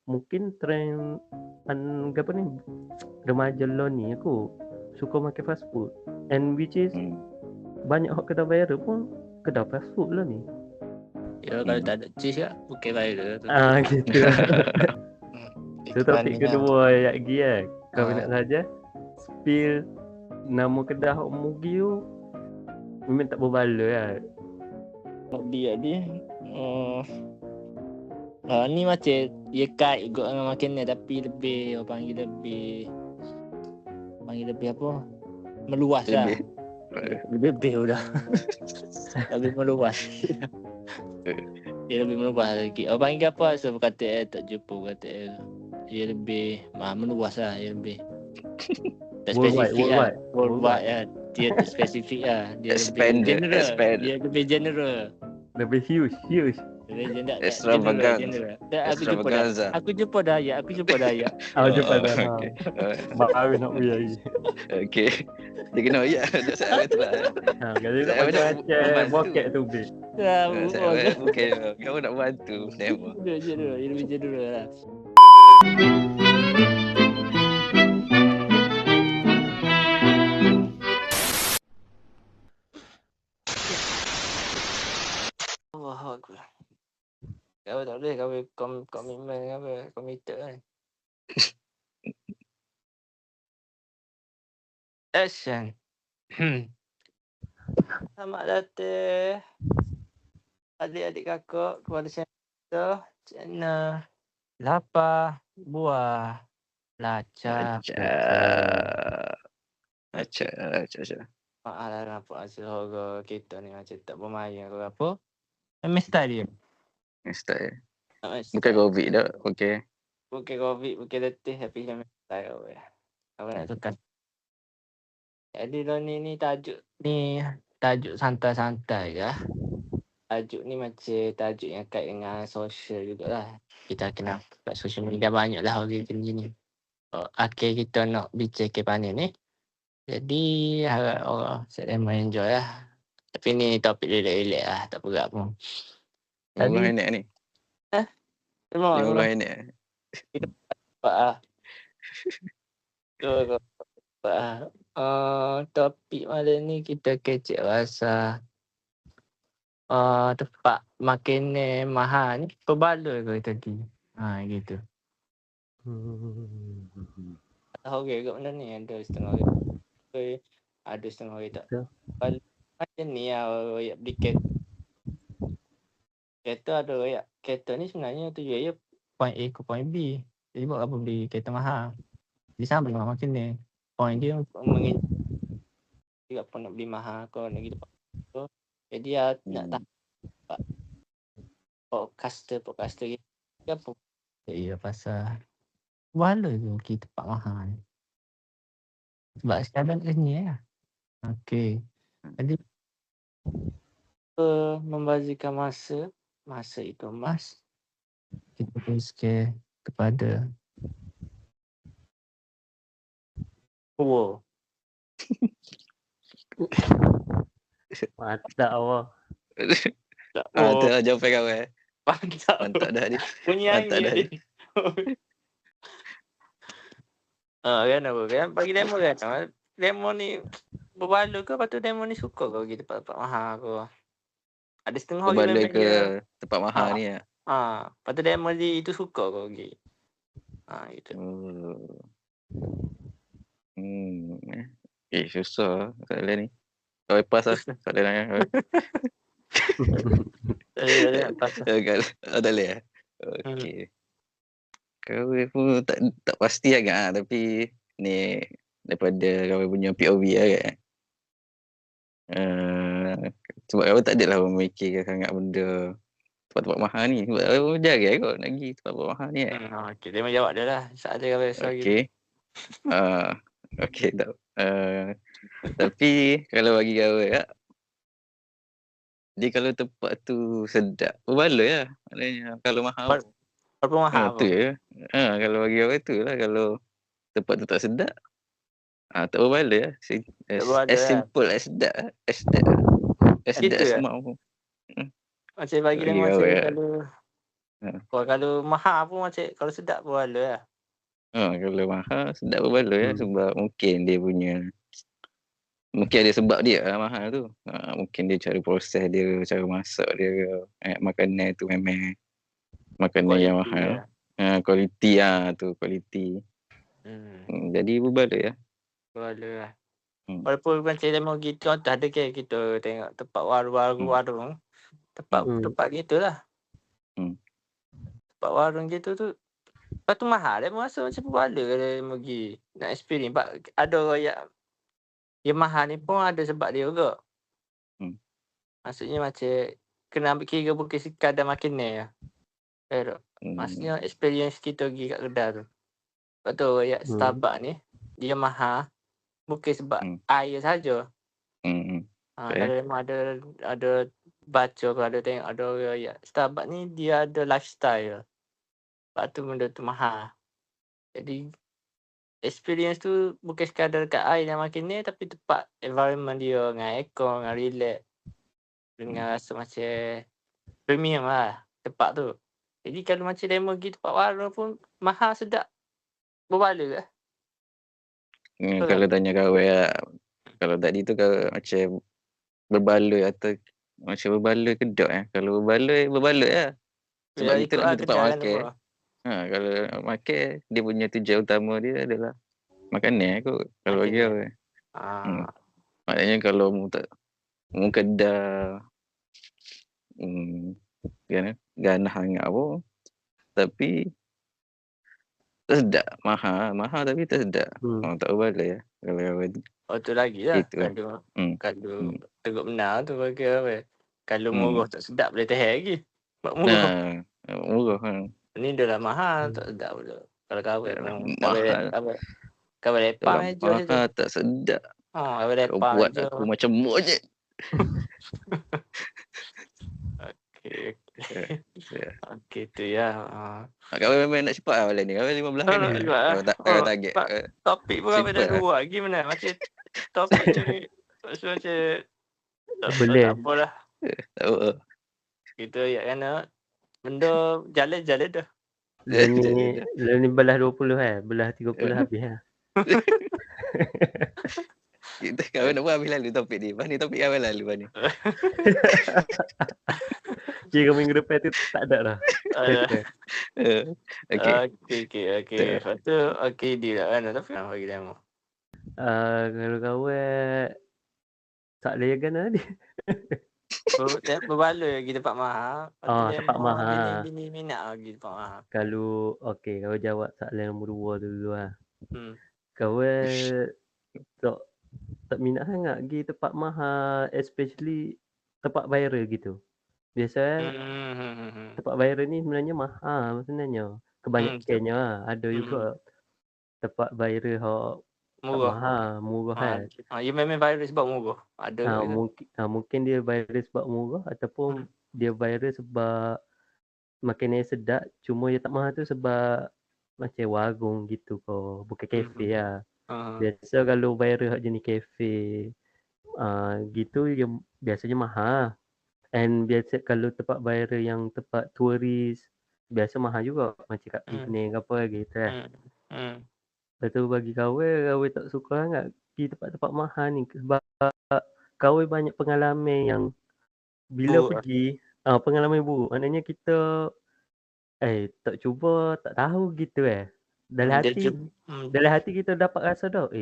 mungkin trend apa ni remaja lo ni aku suka makan fast food, and which is banyak hot kedai viral pun kedai fast food lah ni. Ya kalau tak ada cheese kan bukan viral tu. Gitu. Itu topik kedua ayat lagi kau nak saja spill nama kedai hot mugi tu memang tak berbala dia ni macam dia kait juga dengan makanan tapi lebih orang panggil lebih apa meluas lah. Lebih dah. Lebih meluas. Dia lebih meluas lagi. Orang panggil apa sebab kata tak jumpa kata dia lebih meluas lah, dia lebih tak spesifik lah. Worldwide lah. Dia tak spesifik lah. Dia lebih general. Dia lebih general. Lebih huge. General. Aku jumpa dah ayat. Aku jumpa dah. Baru nak pergi lagi. Okey. Dia kena ayat. Tak saya tu lah. Kalau tak macam bokek tu bit. Bukan. Kau nak bantu. Dia lebih general lah. Aku kau tak boleh komitmen apa committed kan. Action. Selamat datang adik-adik kakak kepada channel Lapar Buah Laca. Maaf lah kenapa hasil harga kita ni macam tak bermain ke apa. Stadium. Style. Bukan COVID dah. Okay. Bukan COVID, bukan letih tapi macam style. Apa nak tukar. Jadi ni tajuk santai-santai ke. Tajuk ni macam tajuk yang kait dengan sosial jugalah. Kita kena kat social media banyak lah orang macam ni. Akhir kita nak bincang ke panel ni. Jadi harap orang sedang enjoy lah. Tapi ni topik relax lah, tak berat pun. 50 minit ni. 50 minit. Pak topik malam ni kita kecek rasa tempat makan mahal ni perbala ke tadi. Gitu. Tahu ke kat mana ni ada setengah orang. Ada setengah orang tak. Macam ni royak beli kereta ada royak. Kereta ni sebenarnya tujuan dia point A ke point B. Jadi buat apa beli kereta mahal. Jadi sama dengan makin ni. Point dia dia pun nak beli mahal ke nak gitu. Jadi dia nak tak podcaster gitu. Apa? Ya pasal wala tu kita tempat mahal ni. Sebab sekarang ni Okey. Jadi membazirkan masa itu emas. Kita teruskan kepada Mantap awak. Tu lah jawapan kau Mantap dah ni. Bunyi angin ni. Kan apa kan bagi demo kan. Demo ni berbala ke lepas tu demo ni suka kau pergi tempat-tempat mahal ke. Ada setengah orang berbala ke tempat mahal ni lah. Lepas tu demo ni itu suka kau pergi. Gitu. Susah soalan ni. Kau lepas lah soalan ni. Tak boleh. Okey. Kau pun tak pasti agak tapi ni daripada kau punya POV lah kan. Sebab kau tak adalah memikirkan sangat benda tempat-tempat mahal ni. Sebab kau jaga kau nak pergi tempat-tempat mahal ni kan. Okey, dia menjawab dia lah. Saat dia rasa Okey. Okey tak. Tapi kalau bagi kau dia kalau tempat tu sedap, berbala lah. Maknanya kalau mahal berapa mahal tu je. Kalau bagi kau tu lah. Kalau tempat tu tak sedap, tak berbala lah. As simple as that. As that semua. Macam bagi dia macam kalau Kalau mahal pun macam kalau sedap pun ada lah. Kalau mahal sedap berbaloi lah sebab mungkin dia punya mungkin ada sebab dia lah mahal tu. Mungkin dia cara proses dia, cara masak dia, makanan tu memang makanan yang Kualiti mahal. lah. Kualiti tu, kualiti. Jadi berbaloi lah. Berbaloi lah. Walaupun macam demo gitu, ada kita tengok tempat warung. Tempat gitulah. Tempat warung gitu tu. Lepas tu mahal. Dia rasa macam berbaloi kalau dia pergi nak experience. Ada orang yang mahal ni pun ada sebab dia juga. Maksudnya macam kena ambil kira bukan sekadar makanan lah. Maksudnya experience kita pergi kat kedai tu. Lepas tu Starbucks ni dia mahal bukan sebab air saja. Kalau memang ada baca, kalau ada tengok ada orang Starbucks ni dia ada lifestyle. Lepas tu benda tu mahal. Jadi experience tu bukan sekadar kat air dan makan ni, tapi tempat environment dia dengan aircon, dengan relax. Dengan rasa macam premium lah tempat tu. Jadi kalau macam demo pergi tempat warung pun mahal sedap. Berbaloi lah. Kalau tanya kawan lah, kalau tadi tu kalau macam berbaloi atau macam berbaloi kedok Kalau berbaloi lah. Sebab kita nak pergi tempat makan. Kalau makan, dia punya tujuan utama dia adalah makanan kot. Kalau bagi aku. Maknanya kalau mu kedai ganah hangat pun, tapi tak sedap. Mahal tapi tak sedap. Tak berbaloi lah. Kalau tu lagi lah. Gitu Kalau teruk benar tu bagi apa. Kalau murah tak sedap boleh tahan lagi. Sebab murah. Murah Ni dah lah mahal tak sedap pula. Kalau kawan mahal. Kawan lepak meja je. Mahal tak sedap. Kawan lepak kau buat je. Aku macam monyet. Okey tu ya. Kawan memang nak cepat lah malam ni. Kawan 15 minit. Kalau target. Topik pun kawan dah 2 lagi mana. Macam topik ni. Macam boleh. Tak apalah. Tak apa. Kita kena benda jalan dah. Ni belah 20 belah 30 habis lah. Kita kawan nak buat habis lalu topik ni. Lepas ni topik kawan lalu ni. Kira minggu depan tu tak ada dah. Okey. Lepas tu dia lah kan. Tapi nak bagi demo. Kalau kawan tak boleh kan dia. Berbaloi lagi tempat mahal. Tempat mahal. Bini minat lagi tempat mahal. Kalau jawab soalan nombor 2 tu dulu lah. Kau tak minat sangat pergi tempat mahal, especially tempat viral gitu. Biasa tempat viral ni sebenarnya mahal sebenarnya. Kebanyakannya ada juga tempat viral hok murah kan. Ya memang viral sebab murah. Ada mungkin dia viral sebab murah ataupun dia viral sebab makanan sedap, cuma dia tak mahal tu sebab macam warung gitu ko, bukan kafe lah. Biasa kalau viral hak jenis kafe gitu yang biasanya mahal. And biasa kalau tempat viral yang tempat turis biasa mahal juga macam kat Penang ke apa gitu kan. Betul bagi kawan tak suka sangat pergi tempat-tempat mahal ni sebab kawan banyak pengalaman yang bila pergi pengalaman buruk. Maknanya kita tak cuba tak tahu gitu dalam hati kita dapat rasa dah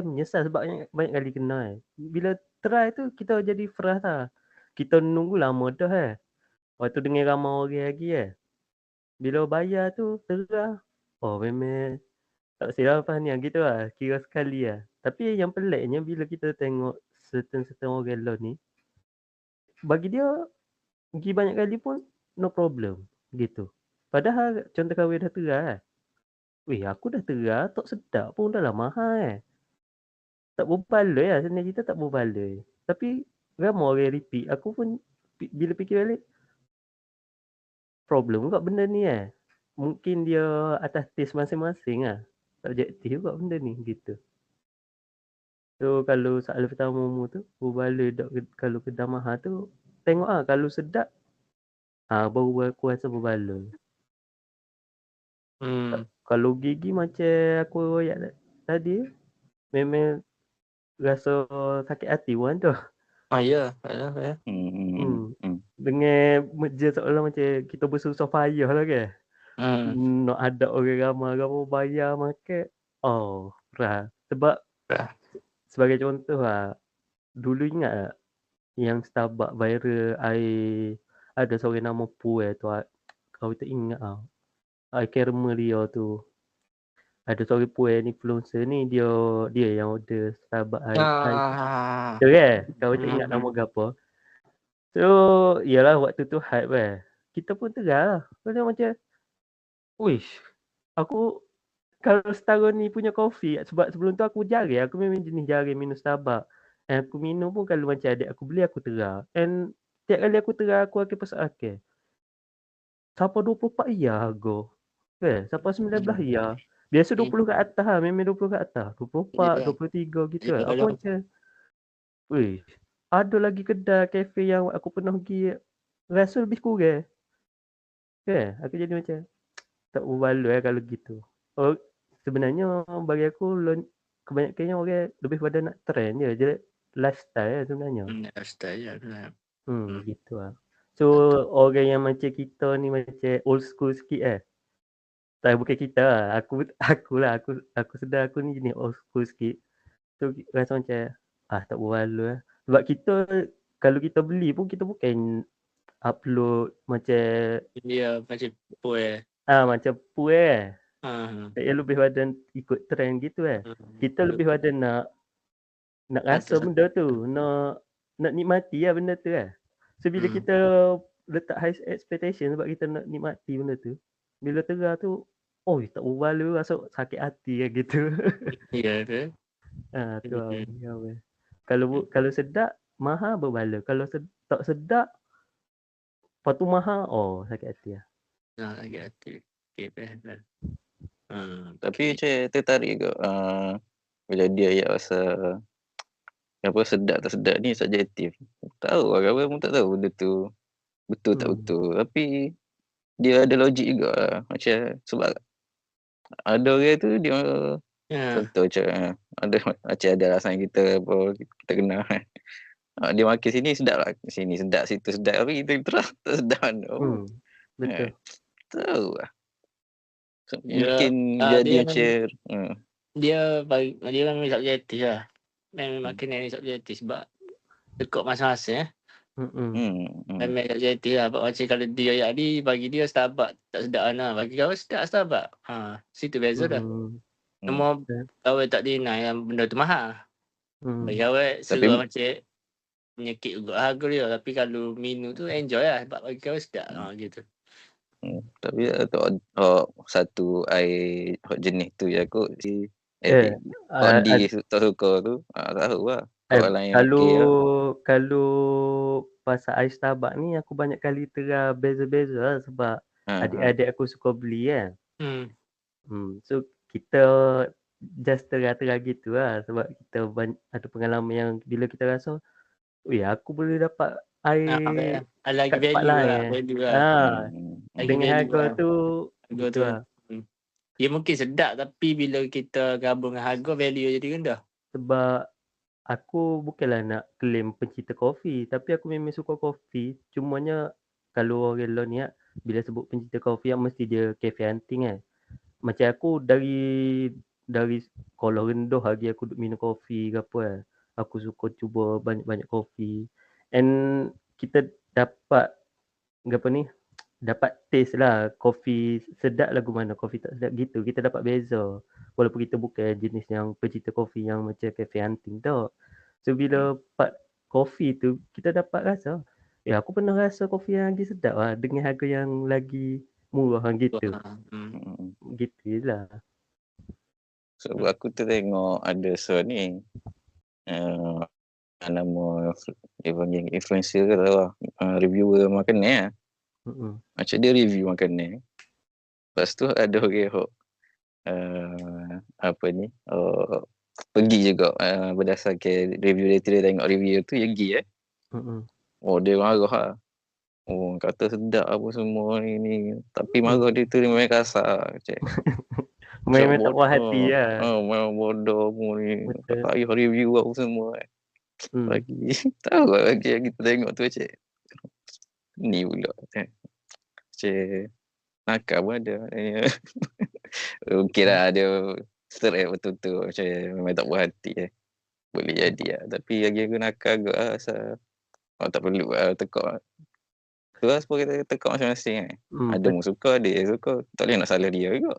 menyesal sebab banyak kali kena bila try tu kita jadi frust lah. Kita nunggu lama dah waktu dengan ramai orang lagi bila bayar tu terah memang tak silap apa ni gitu lah, kira sekali lah. Tapi yang peliknya bila kita tengok certain orang lain ni, bagi dia pergi banyak kali pun no problem gitu. Padahal contoh kawan dah terah aku dah terah tak sedap pun dah lah mahal tak berbaloi lah sebenarnya, kita tak berbaloi. Tapi ramai orang repeat. Aku pun bila fikir balik problem kat benda ni mungkin dia atas taste masing-masing subjektif kat benda ni gitu. So kalau soalan pertama mu tu berbaloi kalau kedai mahal tu tengok kalau sedap baru aku rasa berbaloi. Kalau gigi macam aku royak tadi, memang rasa sakit hati pun tu. Ya. Dengan meja seolah macam kita bersusah payah lah kan. Nak ada orang ramai bayar makan. Oh, berat. Sebab sebagai contoh lah, dulu ingat tak yang Starbucks viral air, ada seorang nama Puel tu, kau tak ingat ah. Air caramel dia tu. Ada seorang Puel influencer ni, dia yang order Starbucks air. Tu kan? Kau tak ingat nama ke apa? So, yalah waktu tu hype kan. Kita pun terah lah. Macam, wish, aku kalau setahun ni punya kopi, sebab sebelum tu aku jarang, aku memang jenis jarang minum Starbucks. And aku minum pun kalau macam adik aku beli, aku terah. And tiap kali aku terah, aku akan pesan akan. Siapa 24 ya harga? Siapa 19 ya? Biasa 20 ke atas lah, memang 20 ke atas. 24, 23 gitu lah. Aku macam, wih, ada lagi kedai kafe yang aku pernah pergi, rasa lebih kurang. Aku jadi macam, tak berbaloi kalau gitu. Oh, sebenarnya bagi aku kebanyakannya orang lebih pada nak trend je. Jadi lifestyle sebenarnya. Lifestyle je. Gitu lah. So orang yang macam kita ni macam old school sikit tak, bukan kita lah. Aku sedar aku ni jenis old school sikit. So rasa macam tak berbaloi lah. Sebab kita kalau kita beli pun kita bukan upload macam dia macam Puel. macam Puel Saya lebih pada ikut trend gitu Kita lebih pada nak rasa benda tu, nak nikmati lah benda tu So bila kita letak high expectation sebab kita nak nikmati benda tu, bila terah tu, tak berbaloi, rasa sakit hati gitu. Ya tu. Tu lah. Kalau sedap, mahal berbaloi. Kalau tak sedap, lepas tu mahal, sakit hati lah. Sakit hati. Okay, Tapi macam tertarik ke bila dia ayat pasal apa sedap tak sedap ni subjektif. Tahu lah kawan pun tak tahu benda tu betul tak betul. Tapi dia ada logik juga lah. Macam sebab ada orang tu dia contoh macam ada macam ada alasan kita apa kita kenal dia makin sini sedap lah, sini sedap, situ sedap, tapi kita terus tak sedap. Betul. Tahu lah. So, Ya, mungkin jadi dia macam dia memang subjektif lah. Memang makin ni subjektif sebab tekuk masing-masing memang subjektif lah. Macam kalau dia jadi bagi dia Starbucks tak sedap lah. Bagi kau sedap Starbucks. Situ beza dah. Semua kau tak deny yang benda tu mahal. Bagi kau serah macam menyekit juga harga dia. Tapi kalau minum tu enjoy lah. Sebab bagi kau sedap gitu. Tapi satu air jenis tu je kot si Odi tak suka tu tak tahu lah. Kalau pasal ais Starbucks ni aku banyak kali terah beza-beza lah sebab adik-adik aku suka beli So kita just terah-terah gitu lah sebab kita ada pengalaman yang bila kita rasa aku boleh dapat air lagi kat tempat lain dengan harga tu gitu lah. Dia mungkin sedap tapi bila kita gabung dengan harga value jadi rendah. Sebab aku bukanlah nak claim pencinta kopi, tapi aku memang suka kopi. Cumanya kalau orang lain ni bila sebut pencinta kopi mesti dia cafe hunting Macam aku dari sekolah rendah lagi aku duk minum kopi ke apa Aku suka cuba banyak-banyak kopi. And kita dapat dapat taste lah kopi sedap lagu mana, kopi tak sedap gitu. Kita dapat beza. Walaupun kita bukan jenis yang pencinta kopi yang macam cafe hunting tau. So bila part kopi tu kita dapat rasa aku pernah rasa kopi yang lagi sedap lah dengan harga yang lagi murah gitu. Gitu lah. Sebab aku tengok ada ni nama dia panggil influencer ke tahu reviewer makanan macam dia review makanan. Lepas tu ada orang pergi juga berdasarkan review dia tengok review tu dia pergi dia marah lah. kata sedap apa semua ni. Tapi marah dia tu dia memang kasar. Cik. Memang tak puas hati lah. Memang bodoh pun ni. Betul. Tak payah review apa semua. Bagi tahu lah bagi yang kita tengok tu cik. Ni pula. Cik. Nakal pun ada. Mungkin lah dia stress betul-betul. Macam memang tak puas hati. Boleh jadi lah. Tapi lagi aku nakal agak lah. Asal tak perlu lah tekak. Tu lah sebab kita tekak masing-masing kan. Ada yang suka, ada yang suka. Tak boleh nak salah dia juga.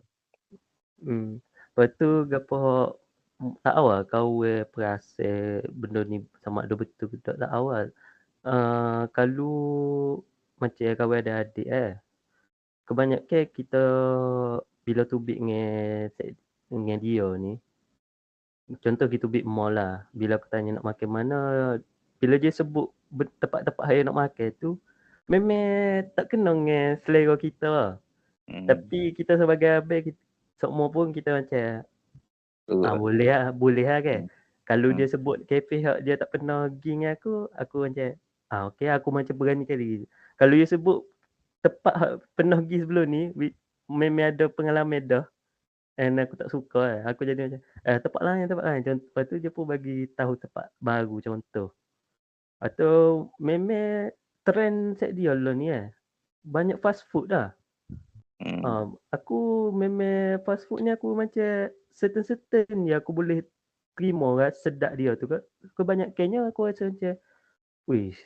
Lepas tu gapo tak awal kau perasa benda ni sama ada betul ke tak awal. Kalau macam kau ada adik kebanyakan kita bila tubik dengan dia ni, contoh kita tubik mall lah, bila aku tanya nak makan mana, bila dia sebut tempat-tempat saya nak makan tu memang tak kena dengan selera kita lah. Tapi kita sebagai abang, semua pun kita macam boleh lah kan. Kalau dia sebut kafe hak dia tak pernah pergi dengan aku macam okey aku macam berani kali. Kalau dia sebut tempat hak pernah pergi sebelum ni, memang ada pengalaman dah. And aku tak suka lah. Aku jadi macam tempat lain. Lepas tu dia pun bagi tahu tempat baru contoh. Atau memang trend set dia lah ni banyak fast food dah. Aku memang fast food ni aku macam certain je aku boleh terima sedap dia tu. Kebanyakannya aku rasa macam wish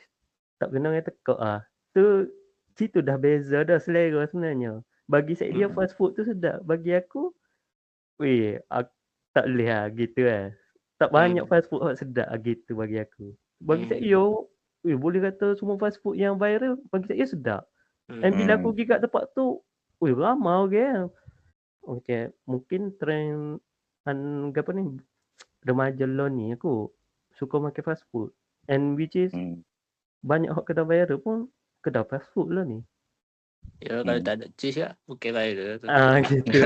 tak kena dengan tekak lah. Tu situ dah beza dah selera sebenarnya. Bagi saya dia fast food tu sedap. Bagi aku aku tak boleh lah gitu tak banyak fast food sedap gitu bagi aku. Bagi saya boleh kata semua fast food yang viral bagi saya sedap. Dan bila aku pergi kat tempat tu ramai orang. Okay, mungkin trend apa ni remaja lah ni aku suka makan fast food. And which is banyak hak kedai viral pun kedai fast food lah ni. Ya kalau tak ada cheese lah bukan viral tu. Gitu.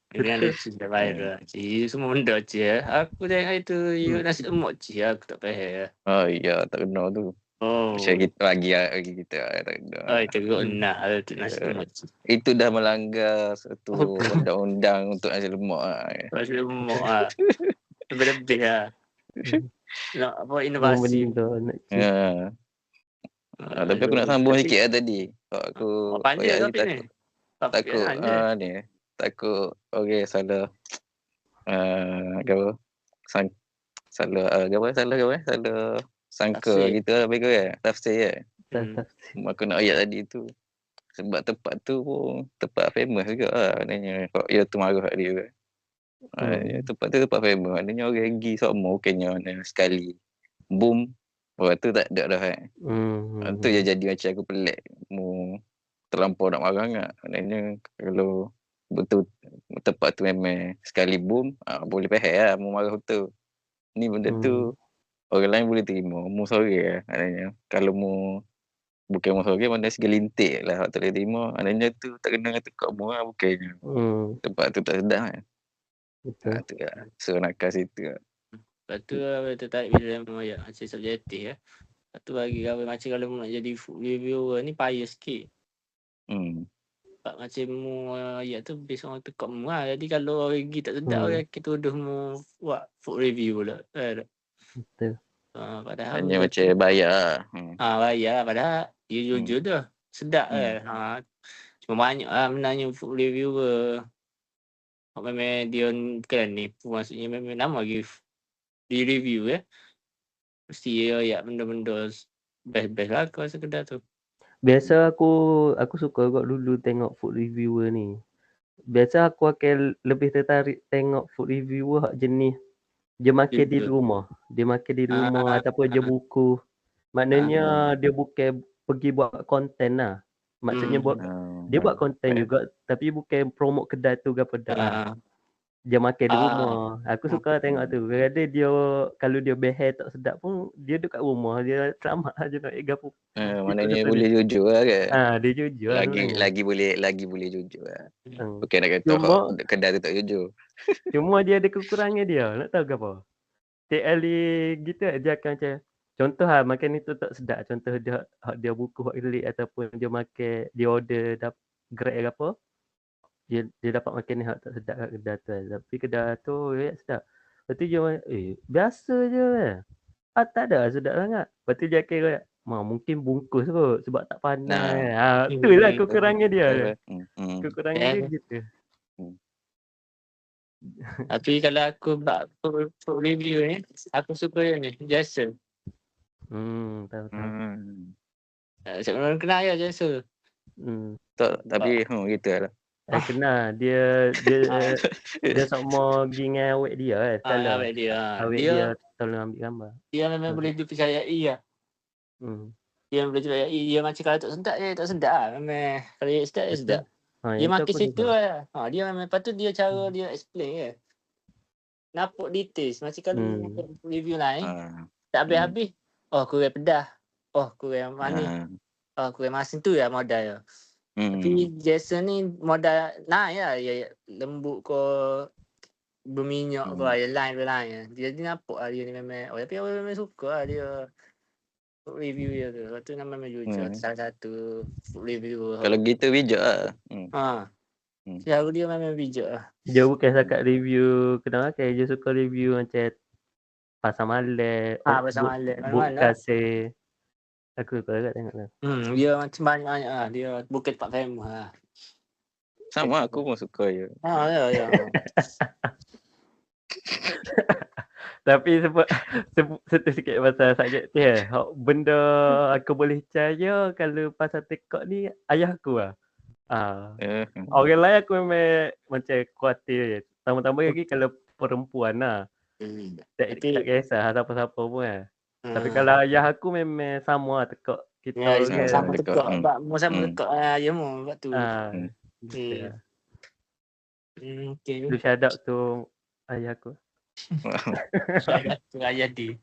Dengan ada cheese dah viral. Cheese semua benda cheese. Aku tengok itu nasi lemak cheese aku tak faham. Ya tak kena tu. Macam kita bagi kita tak kena. Itu guna hal tu nasi lemak cheese. Itu dah melanggar satu undang-undang untuk nasi lemak Nasi lemak lah. Lebih-lebih lah. Nak apa inovasi. Tapi aku nak sambung sikit lah tadi. Aku panjang topik ni. Takut okey salah salah sangka gitu lah bagi tafsir aku nak ayat tadi tu sebab tempat tu pun tempat famous juga lah maknanya kok dia tu marah kat dia tempat tu tempat famous maknanya orang pergi semua bukannya sekali boom tu tak ada dah tu je jadi macam aku pelik terlampau nak marah kan. Maknanya kalau betul tempat tu memang sekali boom boleh faham lah mau marah betul. Ni benda tu orang lain boleh terima. Mu sorang maknanya. Kalau mu bukan mu sorang mana segelintir lah tak boleh terima. Maknanya tu tak kena dengan tekak mu lah bukannya. Tempat tu tak sedap kan. Betul. Tu lah. So nakal situ lah. Lepas tu lah tertarik bila memang ayat macam subjektif Lepas tu bagi kau macam kalau mu nak jadi food reviewer ni payah sikit. Sebab macam mu ayat tu based on tekak mu lah. Jadi kalau orang pergi tak sedap orang kita tuduh mu buat food review pula. Betul. Padahal hanya macam bayar. Bayar lah. Padahal dia jujur dah. Sedap cuma banyak lah menanya food reviewer. Memang dia bukan nipu. Maksudnya memang nama lagi di review mesti dia ayat benda-benda best-best lah aku rasa kedai tu. Biasa aku suka juga dulu tengok food reviewer ni. Biasa aku akan lebih tertarik tengok food reviewer hak jenis dia makan di rumah. Dia makan di rumah ataupun dia buku. Maknanya dia bukan pergi buat konten lah. Maksudnya dia buat konten juga tapi bukan promote kedai tu ke apa dah. Dia makan di rumah. Aku suka tengok tu. Kadang dia kalau dia behel tak sedap pun dia dekat rumah dia selamat aja nak gapo. Maknanya boleh jujur lah kan. Dia jujur lagi boleh jujur lah. Bukan nak kata kedai tu tak jujur. Cuma dia ada kekurangan dia. Nak tahu ke apa? Tiap kali gitu dia akan macam contoh makan itu tak sedap. Contoh dia buku hot kelik ataupun dia makan, dia order Grab ke apa, dia dapat makan ni hak tak sedap kat kedai tu kan. Tapi kedai tu sedap. Lepas tu dia biasa je kan. Tak ada sedap sangat. Lepas tu dia kira mungkin bungkus kot sebab tak panas. Itulah kekurangan dia. Kekurangan dia gitu. Tapi kalau aku buat food review ni, aku suka yang ni, Jason. Tahu. Sebelum kenal ya Jason. Tapi gitu lah. Kenal dia sama pergi dengan awet dia Awet dia. Awet dia tolong ambil gambar. Dia memang boleh dipercayai lah. Dia boleh dipercayai. Dia macam kalau tak sedap je, tak sedap lah. Memang kalau dia sedap, dia sedap. Dia makin situ lah. Dia memang, lepas tu dia cara dia explain je. Nampak details. Macam kalau review lain, tak habis-habis. Oh, kurang pedas. Oh, kurang manis. Oh, kurang masin tu ya modal ya. Tapi Jason ni modal naik lah. Ya, lembut ke, berminyak ke, yang lain. Dia nampak lah dia ni memang. Tapi orang memang suka lah dia review dia tu. Lepas tu nama memang jujur. Salah satu review. Kalau gitu bijak lah. Cara dia memang bijak lah. Dia bukan setakat review kenal makan. Dia suka review macam pasar malam. Pasar malam. Buk kasih. Aku suka agak tengok lah. Dia macam banyak lah. Dia bukan tempat famous lah. Sama aku pun suka je. Ya. Tapi sebut sikit pasal subjektif benda aku boleh percaya kalau pasal TikTok ni ayah aku lah. Orang lain aku memang macam khawatir je. Tambah-tambah lagi kalau perempuan lah. Tak kisah siapa-siapa pun lah. Tapi kalau ayah aku memang sama lah tekak kita. Sama tekak. Sama tekak ayah mu. Sebab tu. Lu shout out tu ayah aku. Shout out tu ayah dia.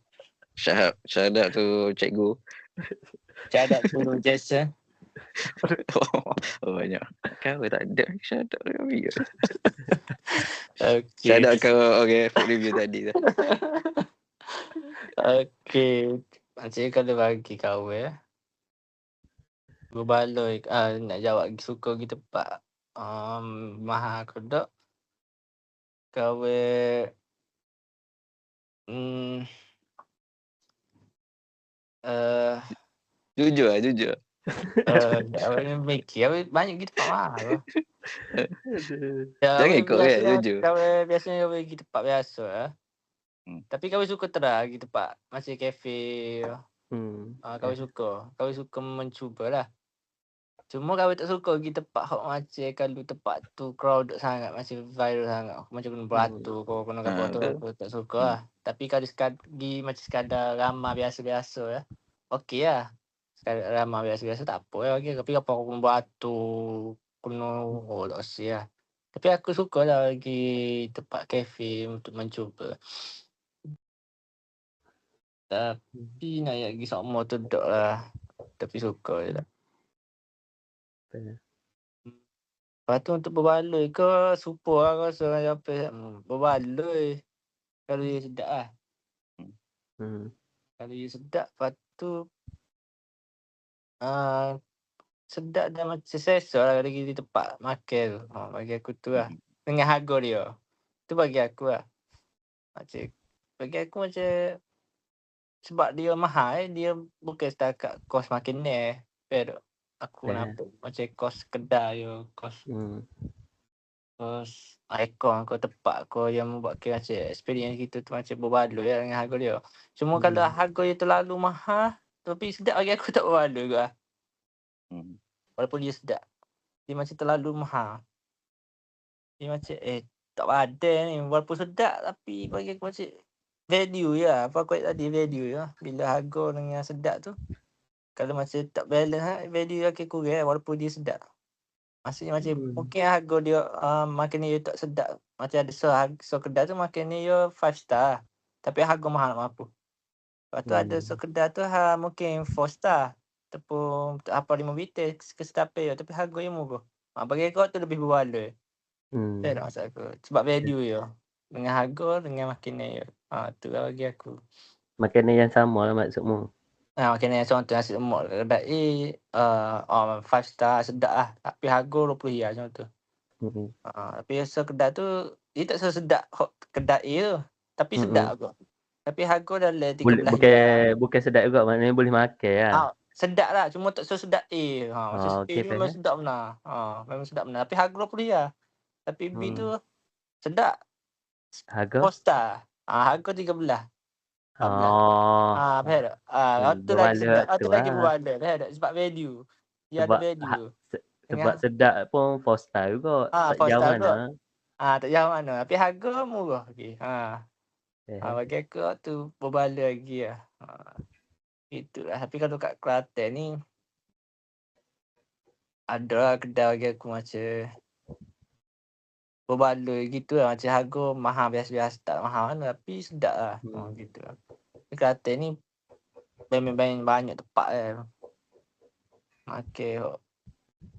Shout out tu cikgu. Shout out tu Jason. Banyak. Kau tak ada shout out kami. Okay. Shout out kau food review tadi tu. Okay. Macam kalau bagi kau berbaloi nak jawab suka pergi tempat mahal ke tak? Kau jujur. Awak mikir banyak pergi tempat mahal. Jangan ikut jujur. Kau biasanya kau pergi tempat biasa tapi kau suka pergi tempat macam kafe. Kau suka mencubalah. Cuma kau tak suka pergi tempat hok macam kalau tempat tu crowded sangat, macam viral sangat. Macam Gunung Batu kau kena apa tu tak suka lah. Tapi kalau pergi macam sekadar ramai biasa-biasa okey lah. Sekadar ramai biasa-biasa tak apa lah. Okay. Tapi apa Gunung Batu, Gunung tak usah lah. Tapi aku suka lah pergi tempat kafe untuk mencuba. Tapi nak pergi sama tu tak lah. Tapi suka je lah. Lepas tu untuk berbaloi ke super lah rasa apa berbaloi kalau dia sedap lah. Kalau dia sedap lepas tu sedap dan macam selesa lah kalau pergi di tempat makan tu. Bagi aku tu lah. Dengan harga dia. Tu bagi aku lah. Bagi aku macam sebab dia mahal dia bukan setakat kos makan ni. Pero aku nampak macam kos kedai yo, kos ikon kau tempat kau yang membuatkan macam experience kita tu macam berbaloi lah dengan harga dia. Cuma kalau harga dia terlalu mahal tapi sedap bagi aku tak berbaloi ke. Walaupun dia sedap. Dia macam terlalu mahal. Dia macam tak padan ni walaupun sedap tapi bagi aku macam value ya. Apa aku tadi value ya. Bila harga dengan sedap tu kalau macam tak balance value akan kurang walaupun dia sedap. Maksudnya macam mungkin harga dia makan dia tak sedap. Macam ada kedai tu makan dia 5 star. Tapi harga mahal mampu. Lepas tu ada kedai tu mungkin 4 star. Ataupun apa 5 bitel kesedapan dia. Tapi harga dia murah. Bagi aku tu lebih berbaloi. Tak nak maksud aku. Sebab value dia. Dengan harga, dengan makanan dia. Tu lah bagi aku. Makanan yang sama lah maksudmu. Makanan yang contoh nasi lemak kedai 5 star sedap lah. Tapi harga RM20 macam tu. Mm-mm. Tapi rasa kedai tu dia tak sedap kedai tu. Tapi sedap juga. Tapi harga dalam RM13. Bukan sedap juga, maknanya boleh makan lah. Sedap lah, cuma tak sedap A. Macam A okey, ni memang faham. sedap benar. Memang sedap benar. Tapi harga RM20. Tapi B tu sedap. Harga? 4 star. Harga RM13. 14. Faham tak? Hotel lagi berbaloi sedap. tu Hotel lagi lah. berbaloi. Faham tak? Sebab value. Dia ada value. Sebab sedap pun 4 star juga. Tak 4 jauh star mana. tak jauh mana. Tapi harga murah lagi. Bagi aku tu berbaloi lagi lah. Itulah. Tapi kalau kat Kelantan ni ada lah kedai bagi aku macam berbaloi gitu lah. Macam harga mahal biasa-biasa. Tak mahal mana. Tapi sedap lah. Gitu lah. Di Kelantan ni banyak tempat lah. Makan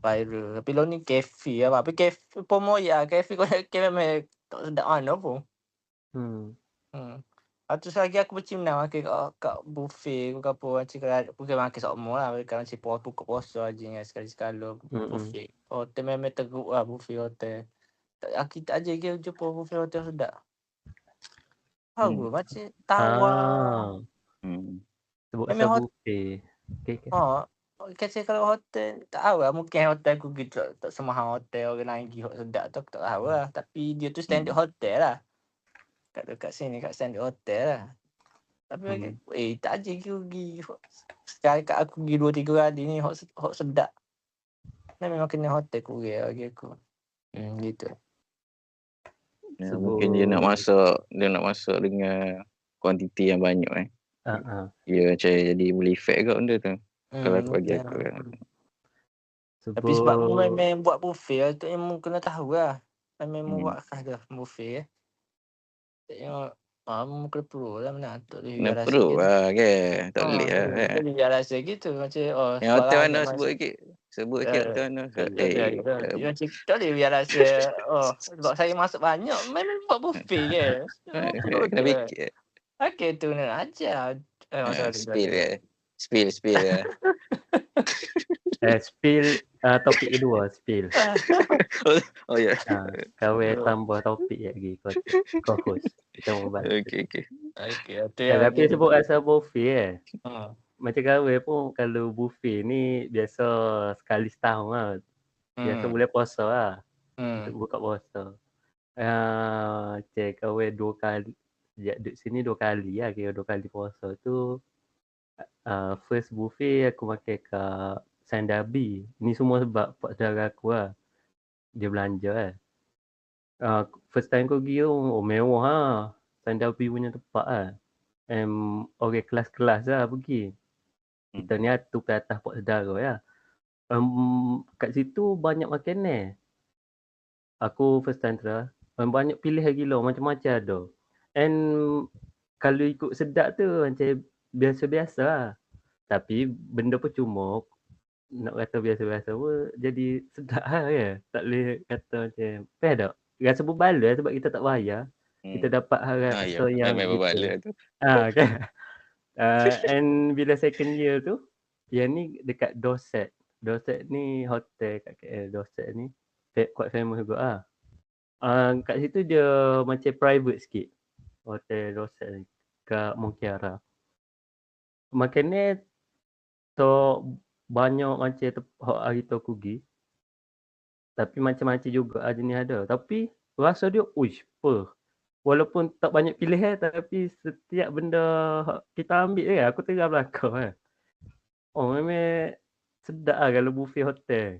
viral. Tapi lo ni kafe lah. Tapi kafe pun moyak. Kafe kau nak memang tak sedap mana pun. Lepas tu lagi aku bercimna makan kat buffet ke apa. Macam bukan makan semua lah. Macam buka puasa je sekali-sekala buffet. Hotel memang teruk lah buffet hotel. Kita aja jumpa buffet hotel sedap. Macam tawar. Sebut Memang asal buffet. Kata kalau hotel, tak tahu lah. Mungkin hotel aku gitu. Tak semahal hotel orang lain pergi sedap tu. Aku tak tahu lah. Tapi dia tu standard hotel lah. Kat sini, kat standard hotel lah. Tapi tak je pergi. Sekali kat aku pergi 2-3 kali ni. Hot sedap. Memang kena hotel Korea bagi aku. Gitu. Mungkin dia nak masak dengan kuantiti yang banyak dia macam jadi boleh effect kat benda tu. Kalau aku bagi aku Tapi sebab memang buat buffet lah, tu memang kena tahu lah. Memang buat khas dah buffet tengok kena perlu lah mana tak boleh biar rasa perlu gitu. lah kan. Tak boleh lah Tak boleh biar rasa gitu. Macam yang hotel mana sebut sikit. Sebut sikit hotel mana. Tak boleh biar rasa sebab saya masuk banyak memang buat buffet ke. Kena fikir. Okay tu nak ajar. Spill ya. Spill topik kedua, spill. Oh ya. Kau tambah topik lagi kau host. Kita mau bahas. Okey. Tapi sebut asal buffet macam kau pun kalau buffet ni biasa sekali setahun lah. Biasa boleh puasa lah. Untuk buka puasa. Kau 2 kali. Sejak duduk sini 2 kali lah. Kira 2 kali puasa tu. First buffet aku makan kat Sandabi. Ni semua sebab pak saudara aku lah. Dia belanja lah. First time aku pergi mewah lah. Sandabi punya tempat lah. Orang kelas-kelas lah pergi. Kita ni tu ke atas pak saudara lah. Kat situ banyak makanan. Aku first time try. Banyak pilihan gila. Macam-macam ada. And kalau ikut sedap tu macam biasa-biasa lah. Tapi benda pun cuma nak kata biasa-biasa pun jadi sedap lah ya. Tak boleh kata macam faham tak? Rasa berbaloi sebab kita tak bayar. Kita dapat rasa yang berbaloi tu. Kan. And bila second year tu, yang ni dekat Dorset. Dorset ni hotel kat KL. Dorset ni quite famous juga lah. Kat situ dia macam private sikit. Hotel Dorset ni kat Mongkiara. Makanan so banyak macam hari tu aku pergi. Tapi macam-macam juga jenis ada. Tapi rasa dia walaupun tak banyak pilihan tapi setiap benda kita ambil aku tengah belakang memang sedap lah kalau buffet hotel.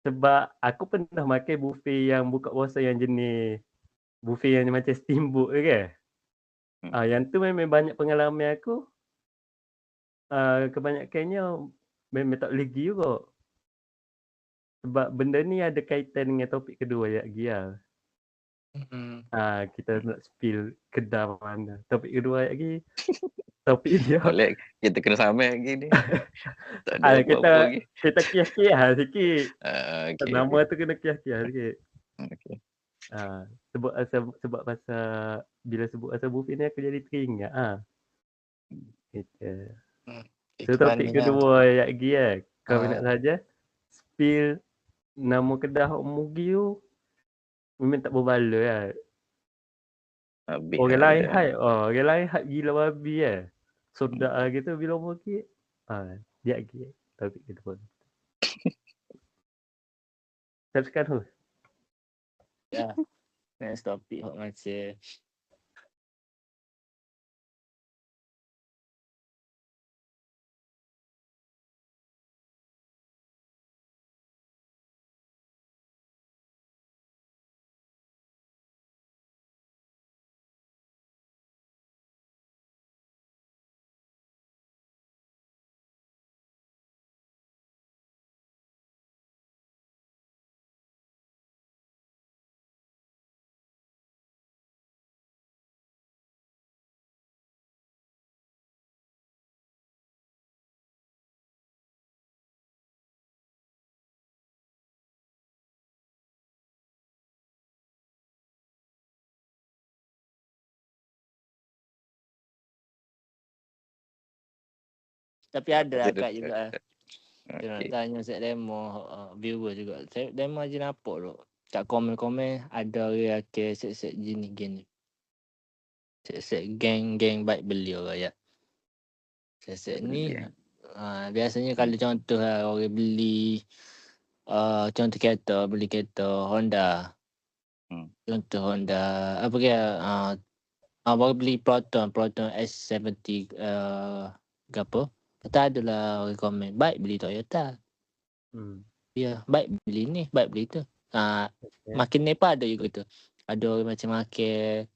Sebab aku pernah makan buffet yang buka puasa yang jenis buffet yang macam steamboat kan. Yang tu memang banyak pengalaman aku. Kebanyakannya memang tak boleh pergi juga. Sebab benda ni ada kaitan dengan topik kedua lagi lah. Kita nak spill kedai mana. Topik kedua lagi. Topik dia. Boleh kita kena sama lagi ni. Tak ada apa-apa lagi. Kita kias-kias sikit. Okay. Nama tu kena kias-kias sikit. Okay. Sebab pasal bila sebut pasal Buffy ni aku jadi teringat Gitu. So topik kedua ayat lagi kau nak saja spill nama kedah Mugi tu memang tak berbaloi Habis Orang lah lain kita. hype orang lain hype gila babi Sodak gitu bila Mugi dia lagi topik kedua. Teruskan tu. Ya. Next topic hok macam tapi ada akak juga. Saya nak tanya set demo viewer juga. Saya demo je nampak tu. Kat komen-komen ada orang ke set-set gini. Set-set geng baik beli orang ya. Set-set ni biasanya kalau contoh lah orang beli contoh kereta, beli kereta Honda. Contoh Honda apa ke baru beli Proton S70 ke apa. Tak adalah orang komen baik beli Toyota. Ya, baik beli ni, baik beli tu. Makin Nepal ada juga tu. Ada orang macam makan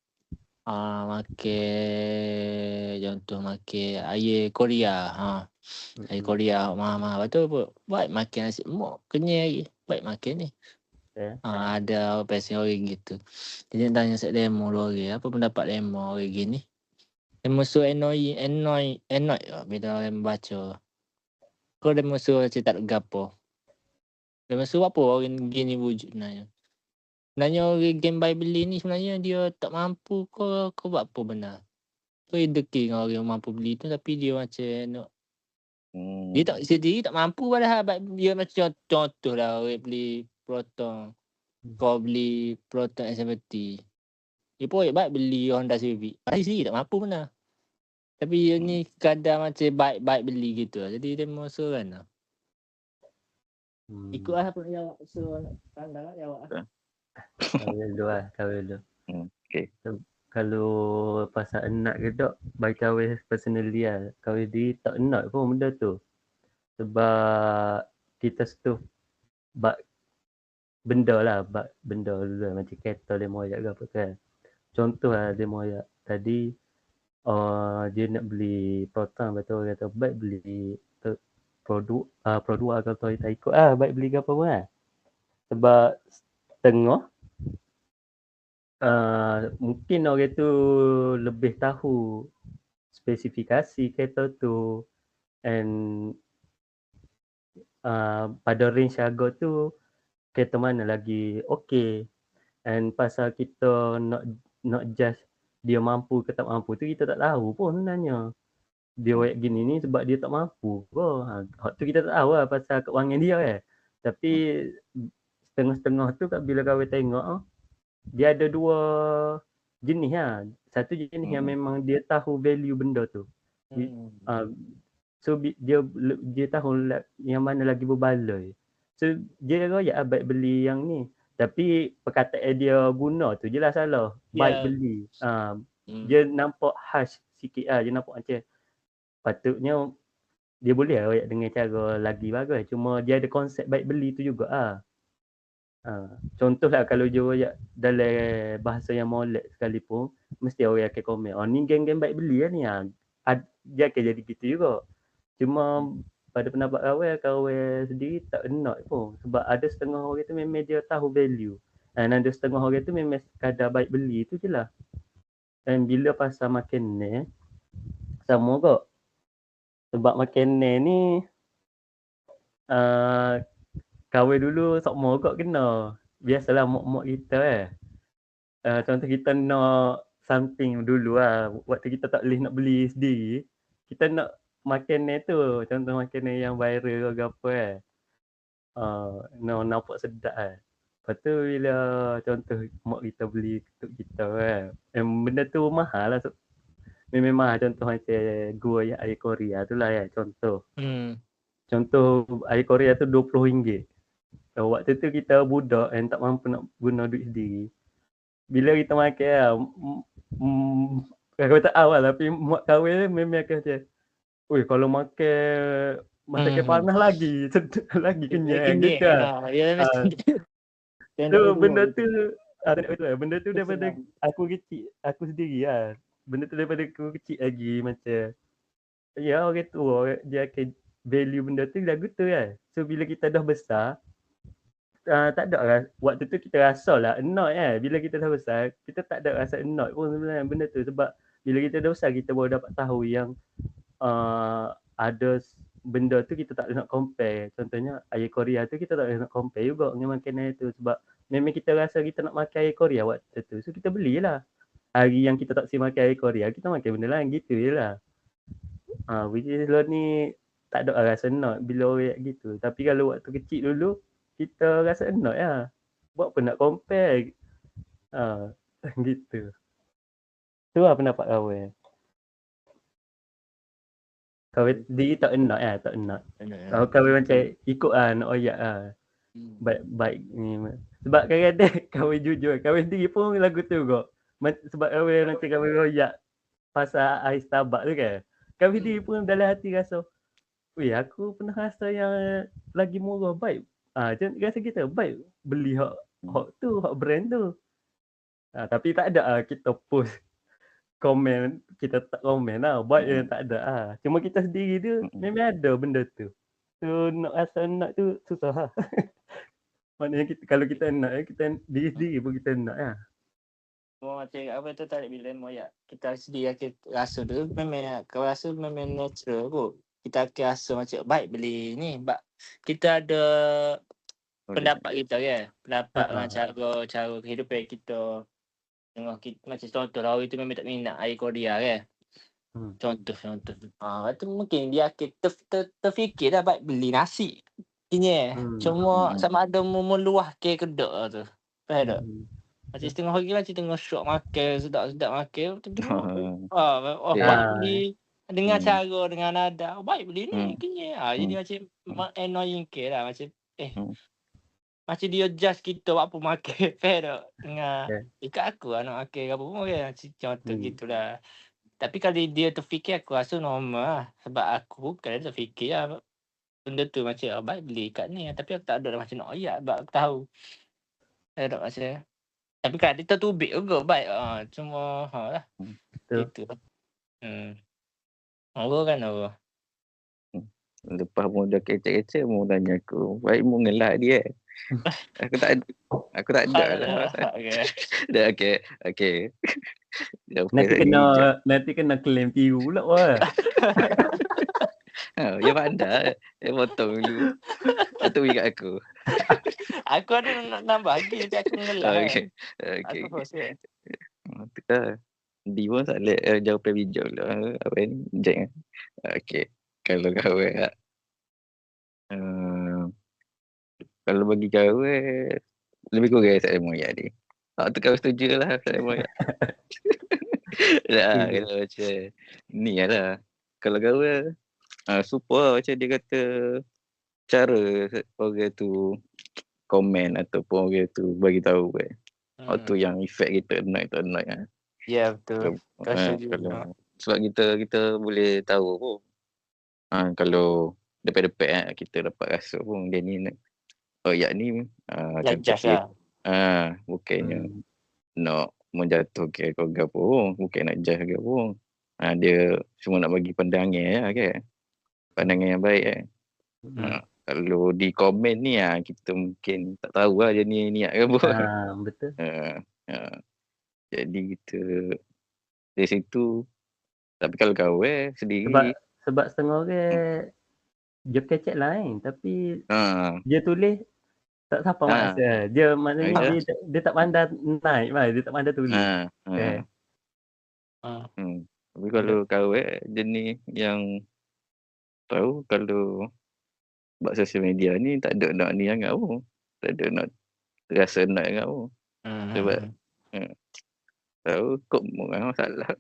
contoh makan air Korea. Air Korea mahal-mahal. Lepas tu baik makan nasi lemak. Kenyai lagi. Baik makan ni. Ada pasien orang gitu. Jadi tanya set demo orang. Apa pendapat demo orang gini? Demo so annoyed bila orang baca. Kau demo so macam tak gapo. Demo so apa orang gini wujud nanya. Sebenarnya orang game buy beli ni sebenarnya dia tak mampu kau buat apa benar. Kau deki dengan orang mampu beli tu tapi dia macam dia tak sendiri tak mampu padahal dia macam contoh lah orang beli Proton. Kau beli Proton S70. Dia pun baik beli Honda Civic. Dia sendiri tak mampu benar. Tapi dia ni kadang macam baik beli gitu. Jadi dia masuk kan. Ikutlah apa yang awak suruh pandang lah awak. Kawin dulu. Okay. Kalau pasal enak ke tak, bagi kawin personally kawin diri tak enak pun benda tu. Sebab kita sentuh benda dulu macam kereta lemoyak ke apa kan. Contoh lemoyak tadi dia nak beli Proton, betul orang kata baik beli Pro 2 atau Toyota ikut baik beli ke apa pun sebab setengah mungkin orang tu lebih tahu spesifikasi kereta tu and pada range harga tu kereta mana lagi okey, and pasal kita nak judge dia mampu ke tak mampu tu kita tak tahu pun sebenarnya. Dia kayak gini ni sebab dia tak mampu ke. Hak tu kita tak tahu pasal keuangan dia Tapi setengah-setengah tu bila kau tengok dia ada dua jenis Satu jenis yang memang dia tahu value benda tu. So dia tahu yang mana lagi berbaloi. So dia royak baik beli yang ni. Tapi perkataan dia guna tu je lah salah. Baik beli. Dia nampak harsh sikit dia nampak macam patutnya dia boleh royak dengan cara lagi bagus. Cuma dia ada konsep baik beli tu juga contohlah kalau dia royak dalam bahasa yang molek sekalipun mesti orang akan komen ni geng-geng baik beli ni dia akan jadi gitu juga. Cuma pada pendapat kawan sendiri tak enak pun sebab ada setengah orang tu memang dia tahu value dan ada setengah orang tu memang sekadar baik beli tu je lah. Dan bila pasal makan ni sama kok sebab makan ni kawan dulu sok mogok kena. Biasalah mak-mak kita contoh kita nak something dulu lah, waktu kita tak boleh nak beli sendiri, kita nak makanan tu, contoh makanan yang viral ke apa kan. Nak nampak sedap kan. Lepas tu bila contoh mak kita beli untuk kita kan, benda tu mahal lah. Memang mahal, contoh macam gua yang air Korea tu lah kan, contoh. Contoh air Korea tu RM20. Waktu tu kita budak yang tak mampu nak guna duit sendiri. Bila kita makan lah, aku tak tahu lah, tapi mak kahwin memang akan macam, oi kalau makan masakan panas lagi, lagi kenyang gitu lah. Tu benda tu, benda tu daripada aku kecil, aku sendiri lah. Benda tu daripada aku kecil lagi macam, ya orang tua dia akan value benda tu lagu tu kan. So bila kita dah besar, tak ada lah. Waktu tu kita rasa lah annoyed kan. Bila kita dah besar, kita tak ada rasa annoyed pun sebenarnya benda tu. Sebab bila kita dah besar, kita baru dapat tahu yang ada benda tu kita tak boleh nak compare. Contohnya air Korea tu kita tak boleh nak compare juga dengan makanan tu. Sebab memang kita rasa kita nak makan air Korea waktu tu. So kita belilah. Hari yang kita tak si makan air Korea, kita makan benda lain gitu je lah. Which is lo ni tak ada rasa annoyed bila orang gitu. Tapi kalau waktu kecil dulu, kita rasa annoyed lah. Buat apa nak compare? Gitu. Tu lah pendapat kawan. Kawan sendiri tak annoyed lah, tak annoyed. Kalau kawan macam ikut lah, nak oyak lah. Baik ni. Sebab kadang-kadang kawan jujur, kawan sendiri pun lagu tu juga. Sebab kawan nanti kawan oyak pasal ais Starbucks tu kan. Kawan sendiri pun dalam hati rasa, weh aku pernah rasa yang lagi murah baik. Macam rasa kita baik beli hak tu, hak brand tu. Tapi tak ada lah kita post komen, kita tak komen lah. Baik yang tak ada lah. Cuma kita sendiri tu memang ada benda tu. So nak rasa nak tu susah lah. Maknanya kita, kalau kita nak, kita diri sendiri pun kita nak lah. Macam apa tu tarik bila moyak kita sendiri kita rasa tu memang kau rasa memang natural kot. Kita akan rasa macam baik beli ni. Kita ada pendapat kita kan. Pendapat cara kehidupan kita. Tengok kita, macam contoh lah orang tu memang tak minat air Korea kan. Contoh. Itu mungkin dia akan terfikir dah baik beli nasi. Cuma sama ada meluah ke kedok lah tu. Faham tak? Macam setengah hari macam tengah syok makan, sedap-sedap makan. Baik beli. Dengan cara, dengan nada. Baik beli ni, kenyang. Jadi macam annoying ke lah. Macam macam dia judge kita apa makan. Faham tak? Dengan ikat aku lah nak makan apa pun kan. Contoh gitulah. Tapi kalau dia terfikir aku rasa normal lah. Sebab aku bukan terfikir lah. Benda tu macam baik beli kat ni. Tapi aku tak ada macam nak oyak sebab aku tahu. Faham tak macam. Tapi kan dia tertubik juga baik. Cuma lah. Gitu lah. Apa kan apa? Lepas mu dah kecek-kecek mu tanya aku. Baik mu ngelak dia. Aku tak ada lah. Dah okey. Nanti kena claim view pula wah. Ya pandai. Potong dulu. Atau kat aku. Aku ada nak nambah lagi nanti aku ngelak. Okey. Aku host kan. Dia pun tak boleh jawapan bijak lah. Apa ni? Jack. Okey. Kalau kawan kalau bagi kawan lebih kurang saya moyak ni. Tu kau setuju lah saya moyak. Kalau macam ni lah. Kalau kawan super macam dia kata cara orang tu komen ataupun orang tu bagi tahu kan. Tu yang efek kita naik kan. Ya betul. Kalau sebab kita boleh tahu pun. Kalau depan-depan kita dapat rasa pun dia ni ya ni judge lah. Bukannya nak menjatuhkan kau ke pun, bukan nak judge ke pun. Dia cuma nak bagi pandangan kan. Pandangan yang baik kan. Kalau di komen ni kita mungkin tak tahu lah dia ni niat ke apa. Betul. Jadi kita dari situ. Tapi kalau kawan sendiri sebab setengah orang dia kecek lain tapi dia tulis Tak siapa maksud. Dia maknanya Ya. dia tak pandai naik, dia tak pandai tulis. Okay. Tapi kalau kau jenis yang tahu kalau buat sosial media ni tak ada nak ni sangat pun. Tak ada nak rasa nak sangat pun. Sebab tahu kok memang masalah.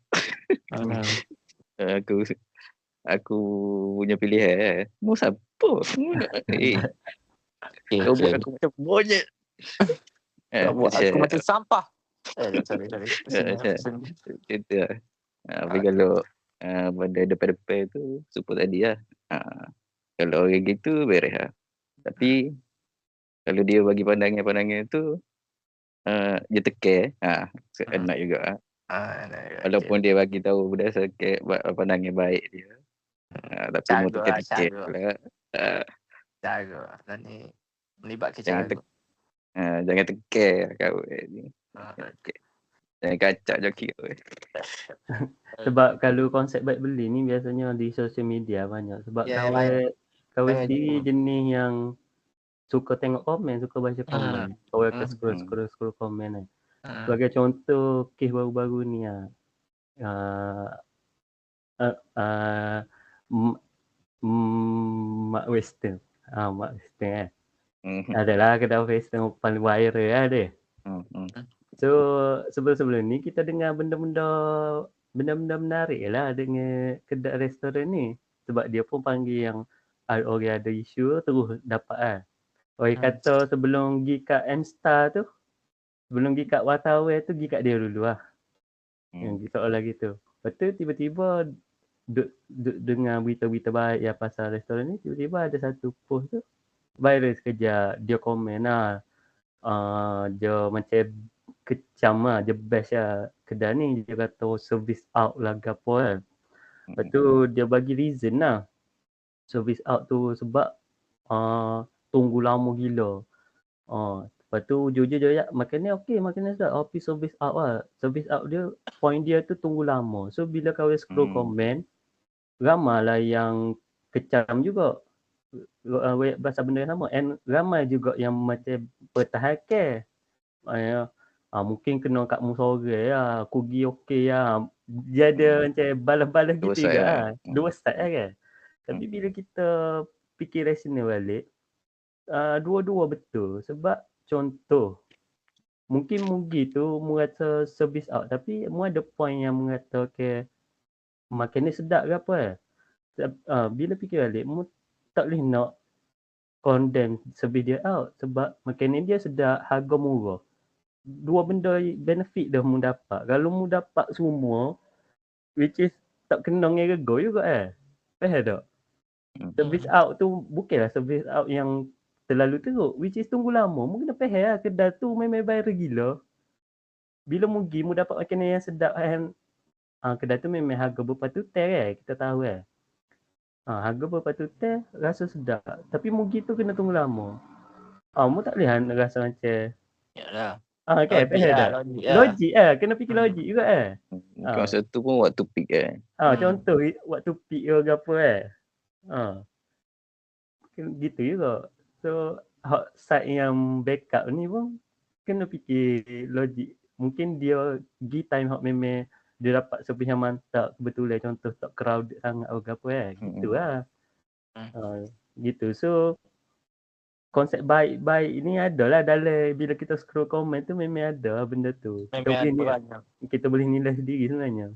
Aku punya pilihan mau siapa? Kau buat aku macam monyet. Kau buat aku macam sampah. Sorry. Itu lah. Tapi kalau pada depan-depan tu support tadi lah. Kalau orang gitu beres lah. Tapi kalau dia bagi pandangan-pandangan tu dia teke enak juga lah. Walaupun dia bagi tahu berdasarkan pandangan baik dia. Tapi mau teke-teke pula. Cara. Dan ni melibatkan Jangan cara. Jangan teke kau ni. Jangan kacak joki kau. Sebab kalau konsep baik beli ni biasanya di sosial media banyak. Sebab kawan sendiri jenis yang suka tengok komen, suka baca komen. Kau akan scroll komen. Sebagai contoh kes baru-baru ni Mak Western. Mak Western adalah kedai Western paling viral dia. So sebelum ni kita dengar benda-benda menarik lah dengan kedai restoran ni. Sebab dia pun panggil yang orang ada isu terus dapat Orang kata sebelum pergi kat M-Star tu, sebelum pergi kat wartawan tu, pergi kat dia dulu lah. Yang soalan gitu. Lepas tu tiba-tiba duk dengar berita-berita baik yang pasal restoran ni, tiba-tiba ada satu post tu viral sekejap. Dia komen lah. Dia macam kecam lah, dia best lah kedai ni. Dia kata service out lah ke apa kan. Lepas tu dia bagi reason lah. Service out tu sebab tunggu lama gila. Lepas tu jujur je makannya okey, makannya sedap. Tapi service out lah. Service out dia, point dia tu tunggu lama. So bila kau scroll komen, ramai lah yang kecam juga. Bahasa benda yang sama. And ramai juga yang macam pertahankan. Mungkin kena kat mu sore lah. Aku pergi okey lah. Dia ada macam balas-balas gitu juga lah. Dua side lah kan. Tapi bila kita fikir rasional balik, dua-dua betul. Sebab contoh, mungkin Mugi tu merasa service out. Tapi mu ada point yang mengata okay, makan ni sedap ke apa bila fikir balik, mu tak boleh nak condemn service dia out. Sebab makan ni dia sedap, harga murah. Dua benda benefit dah mu dapat. Kalau mu dapat semua, which is tak kena dengan rego juga faham tak? Service out tu bukanlah service out yang terlalu teruk, which is tunggu lama. Mu kena faham lah, kedai tu memang viral gila. Bila mu pergi, mu dapat makanan yang sedap kan. Kedai tu memang harga berpatutan kita tahu harga berpatutan, rasa sedap. Tapi mu pergi tu kena tunggu lama. Mu tak boleh rasa macam yalah. Kan, faham tak? Logik kena fikir logik juga Masa tu pun waktu peak contoh waktu peak ke apa gitu juga. So hot side yang backup ni pun kena fikir logik. Mungkin dia pergi time hot memang dia dapat service yang mantap kebetulan, contoh tak crowded sangat ke apa gitu lah. Gitu. So konsep baik-baik ni adalah dalam bila kita scroll komen tu memang ada benda tu. Kita boleh nilai sendiri sebenarnya.